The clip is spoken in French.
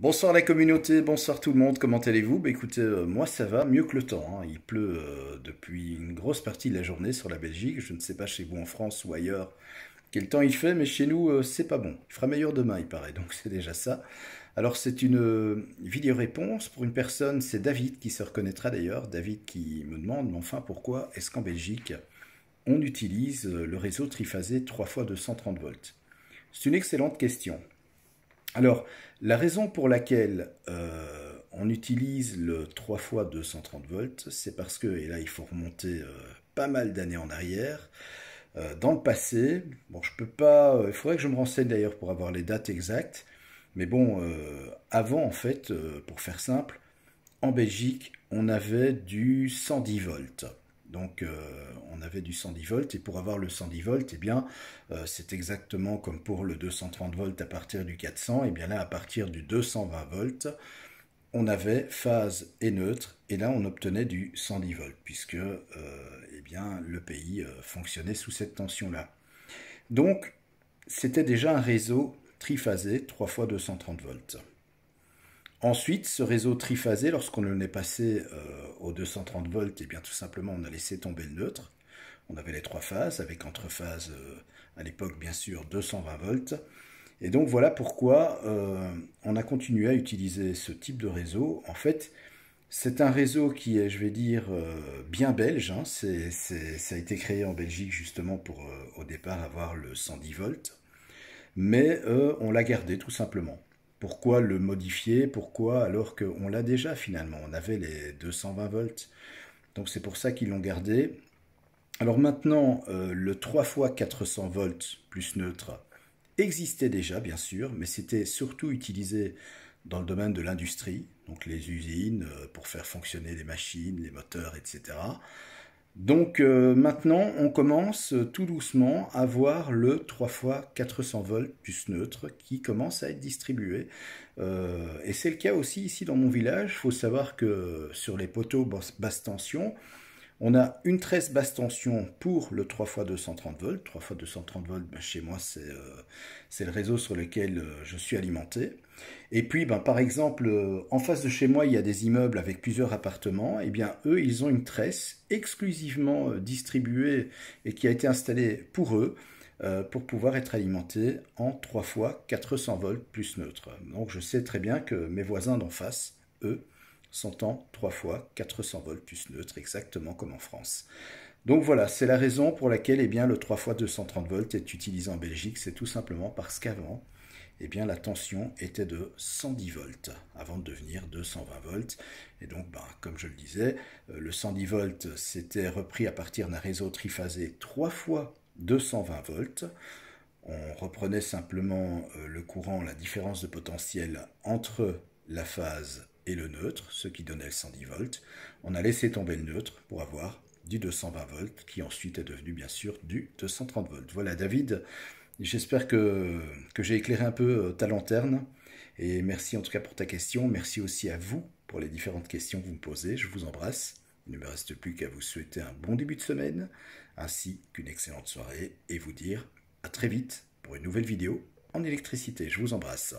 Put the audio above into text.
Bonsoir la communauté, bonsoir tout le monde, comment allez-vous? Écoutez, moi ça va, mieux que le temps, hein. Il pleut depuis une grosse partie de la journée sur la Belgique. Je ne sais pas chez vous en France ou ailleurs quel temps il fait, mais chez nous c'est pas bon. Il fera meilleur demain il paraît, donc c'est déjà ça. Alors c'est une vidéo-réponse pour une personne, c'est David qui se reconnaîtra d'ailleurs. David qui me demande, mais enfin pourquoi est-ce qu'en Belgique on utilise le réseau triphasé 3 fois 230 volts? C'est une excellente question. Alors, la raison pour laquelle on utilise le 3 fois 230 volts, c'est parce que, et là il faut remonter pas mal d'années en arrière, dans le passé, bon je peux pas, il faudrait que je me renseigne d'ailleurs pour avoir les dates exactes, mais bon, avant en fait, pour faire simple, en Belgique, on avait du 110 volts. Donc on avait du 110 volts et pour avoir le 110 volts, eh bien c'est exactement comme pour le 230 volts à partir du 400, et bien là à partir du 220 volts, on avait phase et neutre et là on obtenait du 110 volts puisque eh bien le pays fonctionnait sous cette tension-là. Donc c'était déjà un réseau triphasé 3 fois 230 volts. Ensuite, ce réseau triphasé, lorsqu'on en est passé aux 230 volts, eh bien tout simplement on a laissé tomber le neutre. On avait les trois phases, avec entre phases à l'époque bien sûr 220 volts. Et donc voilà pourquoi on a continué à utiliser ce type de réseau. En fait, c'est un réseau qui est, je vais dire, bien belge, hein. Ça a été créé en Belgique justement pour au départ avoir le 110 volts. Mais on l'a gardé tout simplement. Pourquoi le modifier? Pourquoi alors qu'on l'a déjà finalement? On avait les 220 volts. Donc c'est pour ça qu'ils l'ont gardé. Alors maintenant, le 3 fois 400 volts plus neutre existait déjà, bien sûr, mais c'était surtout utilisé dans le domaine de l'industrie, donc les usines, pour faire fonctionner les machines, les moteurs, etc. Donc maintenant, on commence tout doucement à voir le 3 fois 400 volts plus neutre qui commence à être distribué. Et c'est le cas aussi ici dans mon village. Il faut savoir que sur les poteaux basse tension, on a une tresse basse tension pour le 3 fois 230 volts. 3 fois 230 volts, ben, chez moi, c'est le réseau sur lequel je suis alimenté. Et puis, ben, par exemple, en face de chez moi, il y a des immeubles avec plusieurs appartements. Et bien, eux, ils ont une tresse exclusivement distribuée et qui a été installée pour eux pour pouvoir être alimentés en 3 fois 400 volts plus neutre. Donc, je sais très bien que mes voisins d'en face, eux, sont en 3 fois 400 volts plus neutre, exactement comme en France. Donc voilà, c'est la raison pour laquelle eh bien, le 3 fois 230 volts est utilisé en Belgique. C'est tout simplement parce qu'avant, eh bien, la tension était de 110 volts avant de devenir 220 volts. Et donc, ben, comme je le disais, le 110 volts s'était repris à partir d'un réseau triphasé 3 fois 220 volts. On reprenait simplement le courant, la différence de potentiel entre la phase et le neutre, ce qui donnait le 110 volts. On a laissé tomber le neutre pour avoir du 220 volts, qui ensuite est devenu bien sûr du 230 volts. Voilà David, j'espère que j'ai éclairé un peu ta lanterne, et merci en tout cas pour ta question, merci aussi à vous pour les différentes questions que vous me posez, je vous embrasse. Il ne me reste plus qu'à vous souhaiter un bon début de semaine, ainsi qu'une excellente soirée, et vous dire à très vite pour une nouvelle vidéo en électricité. Je vous embrasse.